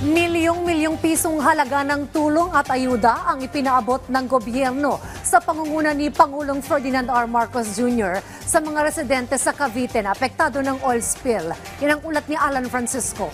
Milyong-milyong pisong halaga ng tulong at ayuda ang ipinaabot ng gobyerno sa pangunguna ni Pangulong Ferdinand R. Marcos Jr. sa mga residente sa Cavite na apektado ng oil spill. Yan ang ulat ni Alan Francisco.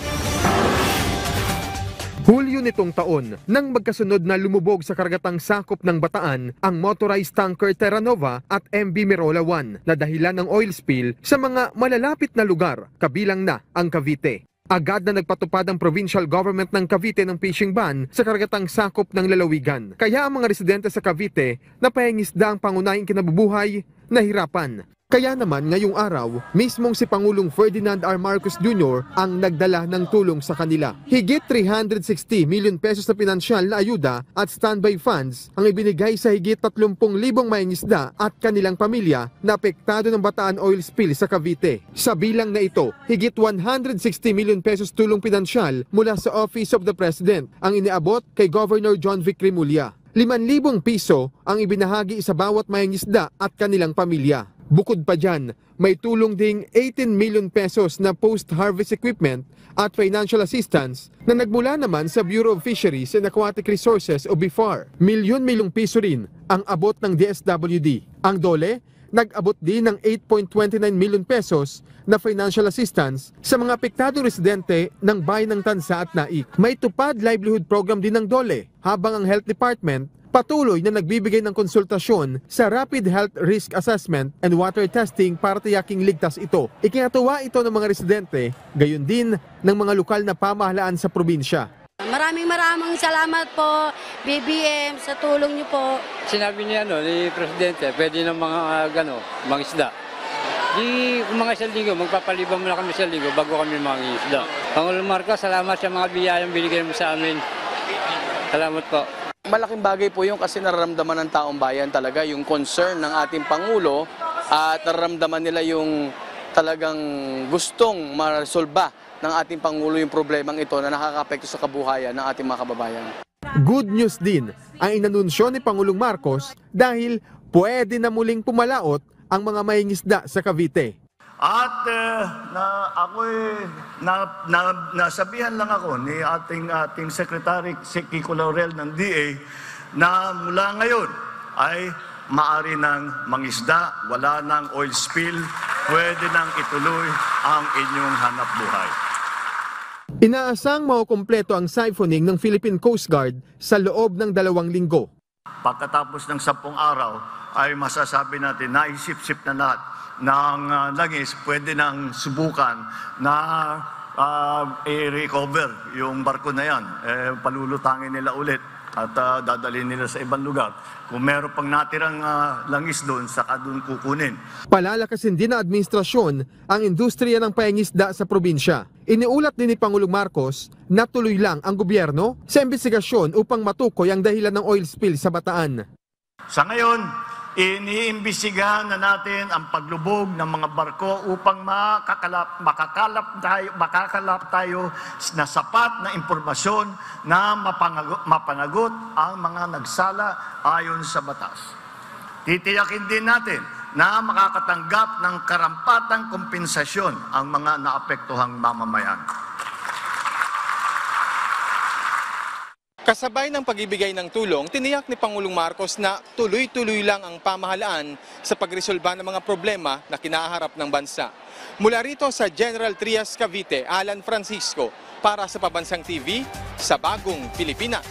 Hulyo nitong taon, nang magkasunod na lumubog sa karagatang sakop ng Bataan ang motorized tanker Terra Nova at MV Merola 1 na dahilan ng oil spill sa mga malalapit na lugar, kabilang na ang Cavite. Agad na nagpatupad ang provincial government ng Cavite ng fishing ban sa karagatang sakop ng lalawigan. Kaya ang mga residente sa Cavite na pahingisda ang pangunahing kinabubuhay, nahirapan. Kaya naman ngayong araw, mismong si Pangulong Ferdinand R. Marcos Jr. ang nagdala ng tulong sa kanila. Higit 360 million pesos na pinansyal na ayuda at standby funds ang ibinigay sa higit 30,000 mangingisda at kanilang pamilya na apektado ng Bataan oil spill sa Cavite. Sa bilang na ito, higit 160 million pesos tulong pinansyal mula sa Office of the President ang iniabot kay Governor John Vic Remulla. 5,000 piso ang ibinahagi sa bawat mangingisda at kanilang pamilya. Bukod pa dyan, may tulong ding 18 million pesos na post-harvest equipment at financial assistance na nagmula naman sa Bureau of Fisheries and Aquatic Resources o BIFAR. Milyon-milyong piso rin ang abot ng DSWD. Ang DOLE, nag-abot din ng 8.29 million pesos na financial assistance sa mga apektadong residente ng bayan ng Tansa at Naik. May tupad livelihood program din ng DOLE, habang ang Health Department patuloy na nagbibigay ng konsultasyon sa Rapid Health Risk Assessment and Water Testing para tiyaking ligtas ito. Ikinatuwa ito ng mga residente, gayon din ng mga lokal na pamahalaan sa probinsya. Maraming salamat po, BBM, sa tulong niyo po. Sinabi niya ni Presidente, pwede ng mga mangisda. Kung mga isang linggo, magpapalibang muna kami sa linggo bago kami mangisda. Pangulong Marcos, salamat sa mga biyayang binigay mo sa amin. Salamat po. Malaking bagay po yung kasi nararamdaman ng taong bayan talaga yung concern ng ating Pangulo at nararamdaman nila yung talagang gustong maresolba ng ating Pangulo yung problemang ito na nakakapekto sa kabuhayan ng ating mga kababayan. Good news din ang inanunsyo ni Pangulong Marcos dahil pwede na muling pumalaot ang mga mangingisda sa Cavite. At nasabihan lang ako ni ating Secretary Kiko Laurel ng DA na mula ngayon ay maari ng mangisda, wala ng oil spill, pwede nang ituloy ang inyong hanap buhay. Inaasang makukumpleto ang siphoning ng Philippine Coast Guard sa loob ng 2 linggo. Pagkatapos ng 10 araw ay masasabi natin na isip-sip na lahat ng langis, pwede nang subukan na i-recover yung barko na yan. Palulutangin nila ulit at dadalhin nila sa ibang lugar. Kung meron pang natirang langis doon, saka doon kukunin. Palalakasin din ng administrasyon ang industriya ng paingisda sa probinsya. Iniulat din ni Pangulong Marcos na tuloy lang ang gobyerno sa investigasyon upang matukoy ang dahilan ng oil spill sa Bataan. Sa ngayon, iniimbestigahan na natin ang paglubog ng mga barko upang makakalap tayo na sapat na impormasyon na mapanagot ang mga nagsala ayon sa batas. Titiyakin din natin na makakatanggap ng karampatang kompensasyon ang mga naapektuhang mamamayan. Kasabay ng pagbibigay ng tulong, tiniyak ni Pangulong Marcos na tuloy-tuloy lang ang pamahalaan sa pagresolba ng mga problema na kinaharap ng bansa. Mula rito sa General Trias, Cavite, Alan Francisco, para sa Pabansang TV, sa Bagong Pilipinas.